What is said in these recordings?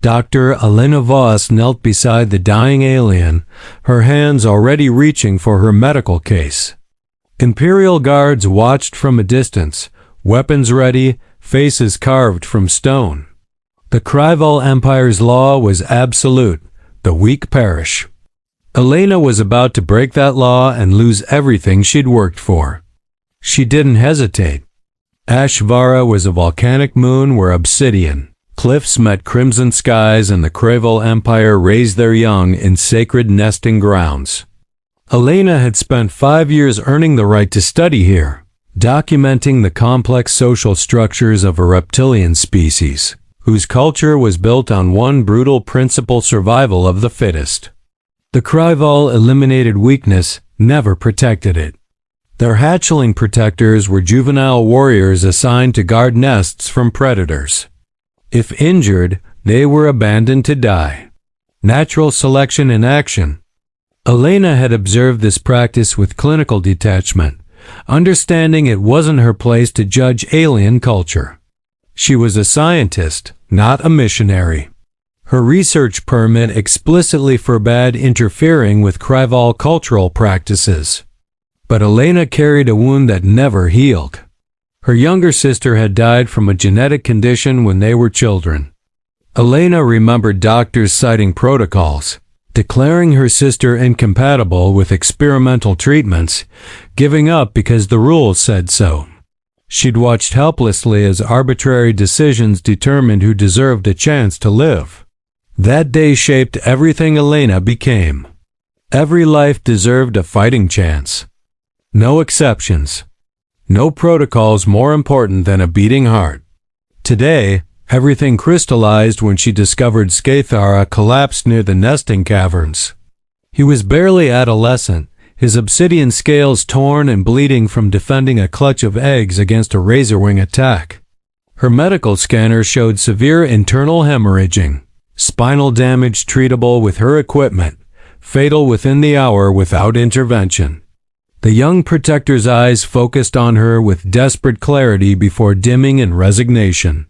Dr. Elena Voss knelt beside the dying alien, her hands already reaching for her medical case. Imperial guards watched from a distance, weapons ready, faces carved from stone. The Kryvaal Empire's law was absolute: the weak perish. Elena was about to break that law and lose everything she'd worked for. She didn't hesitate. HFY was a volcanic moon where obsidian cliffs met crimson skies, and the Kryvaal Empire raised their young in sacred nesting grounds. Elena had spent 5 years earning the right to study here, documenting the complex social structures of a reptilian species, whose culture was built on one brutal principle: survival of the fittest. The Kryvaal eliminated weakness, never protected it. Their hatchling protectors were juvenile warriors assigned to guard nests from predators. If injured, they were abandoned to die. Natural selection in action. Elena had observed this practice with clinical detachment, understanding it wasn't her place to judge alien culture. She was a scientist, not a missionary. Her research permit explicitly forbade interfering with Kryvaal cultural practices. But Elena carried a wound that never healed. Her younger sister had died from a genetic condition when they were children. Elena remembered doctors citing protocols, declaring her sister incompatible with experimental treatments, giving up because the rules said so. She'd watched helplessly as arbitrary decisions determined who deserved a chance to live. That day shaped everything Elena became. Every life deserved a fighting chance. No exceptions. No protocols more important than a beating heart. Today, everything crystallized when she discovered Sk'thara collapsed near the nesting caverns. He was barely adolescent, his obsidian scales torn and bleeding from defending a clutch of eggs against a razorwing attack. Her medical scanner showed severe internal hemorrhaging, spinal damage treatable with her equipment, fatal within the hour without intervention. The young protector's eyes focused on her with desperate clarity before dimming in resignation.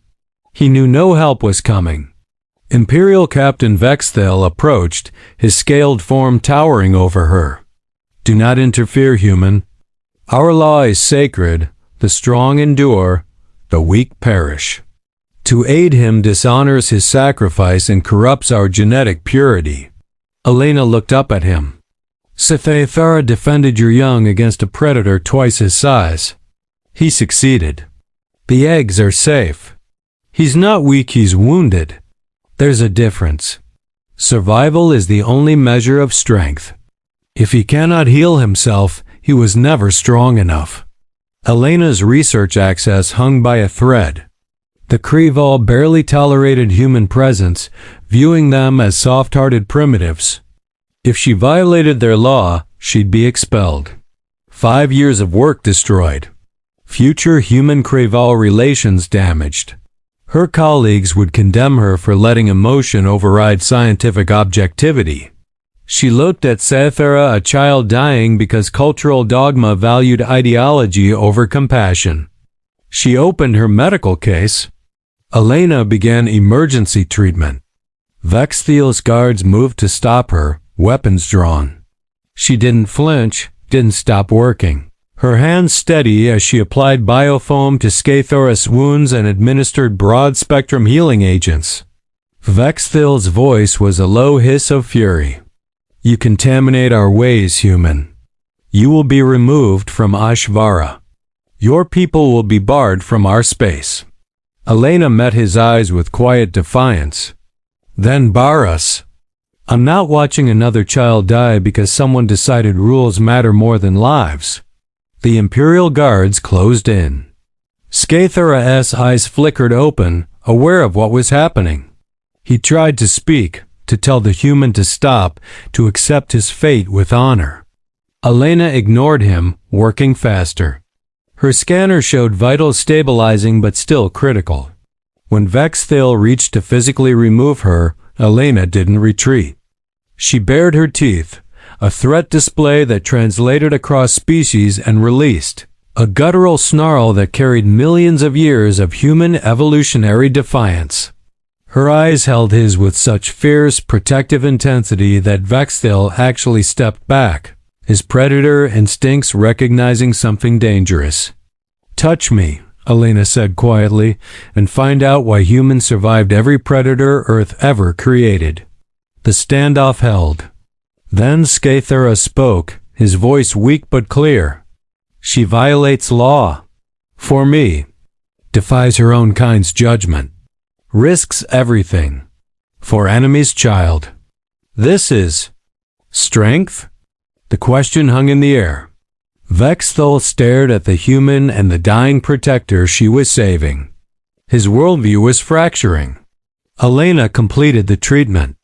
He knew no help was coming. Imperial Captain Vexthil approached, his scaled form towering over her. "Do not interfere, human. Our law is sacred. The strong endure, the weak perish. To aid him dishonors his sacrifice and corrupts our genetic purity." Elena looked up at him. "Sk'thara defended your young against a predator twice his size. He succeeded. The eggs are safe. He's not weak, he's wounded. There's a difference. Survival is the only measure of strength. If he cannot heal himself, he was never strong enough." Elena's research access hung by a thread. The Kryvaal barely tolerated human presence, viewing them as soft-hearted primitives. If she violated their law, she'd be expelled. 5 years of work destroyed. Future human-Kryvaal relations damaged. Her colleagues would condemn her for letting emotion override scientific objectivity. She looked at Sk'thara, a child dying because cultural dogma valued ideology over compassion. She opened her medical case. Elena began emergency treatment. Vexthil's guards moved to stop her, weapons drawn. She didn't flinch, didn't stop working. Her hands steady as she applied biofoam to Sk'thara's wounds and administered broad-spectrum healing agents. Vexthil's voice was a low hiss of fury. "You contaminate our ways, human. You will be removed from HFY. Your people will be barred from our space." Elena met his eyes with quiet defiance. "Then bar us. I'm not watching another child die because someone decided rules matter more than lives." The Imperial guards closed in. Sk'thara's eyes flickered open, aware of what was happening. He tried to speak, to tell the human to stop, to accept his fate with honor. Elena ignored him, working faster. Her scanner showed vitals stabilizing but still critical. When Vexthil reached to physically remove her, Elena didn't retreat. She bared her teeth, a threat display that translated across species, and released a guttural snarl that carried millions of years of human evolutionary defiance. Her eyes held his with such fierce, protective intensity that Vexthil actually stepped back, his predator instincts recognizing something dangerous. "Touch me," Elena said quietly, "and find out why humans survived every predator Earth ever created." The standoff held. Then Sk'thara spoke, his voice weak but clear. "She violates law. For me. Defies her own kind's judgment. Risks everything. For enemy's child. This is strength?" The question hung in the air. Vexthil stared at the human and the dying protector she was saving. His worldview was fracturing. Elena completed the treatment.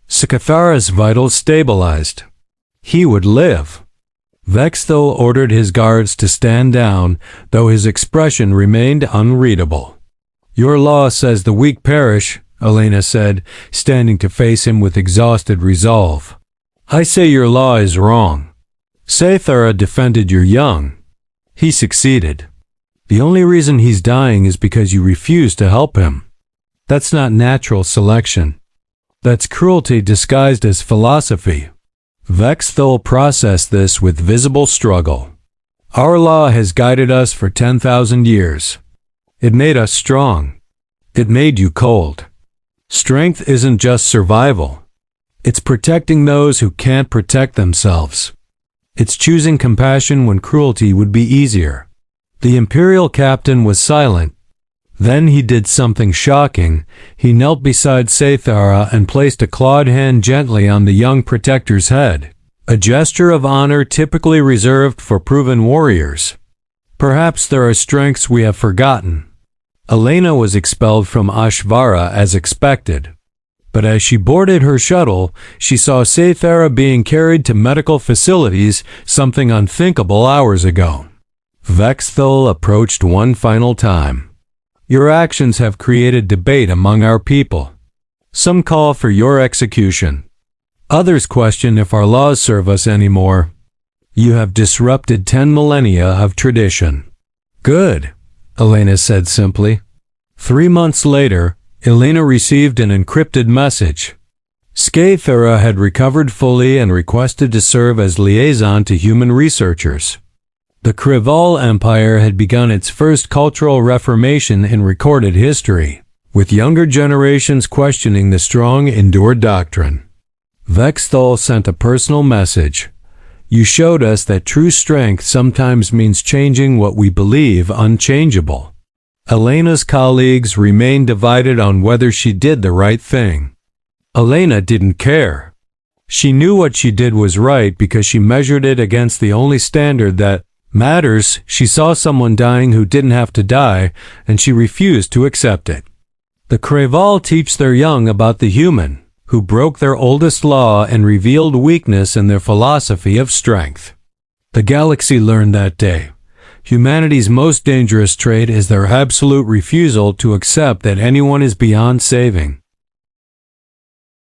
Sk'thara's vitals stabilized. He would live. Vexthil ordered his guards to stand down, though his expression remained unreadable. "Your law says the weak perish," Elena said, standing to face him with exhausted resolve. "I say your law is wrong. Sk'thara defended your young. He succeeded. The only reason he's dying is because you refuse to help him. That's not natural selection. That's cruelty disguised as philosophy." Vexthil processed this with visible struggle. "Our law has guided us for 10,000 years. It made us strong. It made you cold. Strength isn't just survival. It's protecting those who can't protect themselves. It's choosing compassion when cruelty would be easier." The Imperial captain was silent. Then he did something shocking. He knelt beside Sk'thara and placed a clawed hand gently on the young protector's head, a gesture of honor typically reserved for proven warriors. "Perhaps there are strengths we have forgotten." Elena was expelled from HFY as expected. But as she boarded her shuttle, she saw Sk'thara being carried to medical facilities, something unthinkable hours ago. Vexthil approached one final time. "Your actions have created debate among our people. Some call for your execution. Others question if our laws serve us anymore. You have disrupted 10 millennia of tradition." "Good," Elena said simply. 3 months later, Elena received an encrypted message. Sk'thara had recovered fully and requested to serve as liaison to human researchers. The Kryvaal Empire had begun its first cultural reformation in recorded history, with younger generations questioning the strong endured doctrine. Vexthil sent a personal message. "You showed us that true strength sometimes means changing what we believe unchangeable." Elena's colleagues remained divided on whether she did the right thing. Elena didn't care. She knew what she did was right because she measured it against the only standard that matters. She saw someone dying who didn't have to die, and she refused to accept it. The Kryvaal teach their young about the human, who broke their oldest law and revealed weakness in their philosophy of strength. The galaxy learned that day. Humanity's most dangerous trait is their absolute refusal to accept that anyone is beyond saving.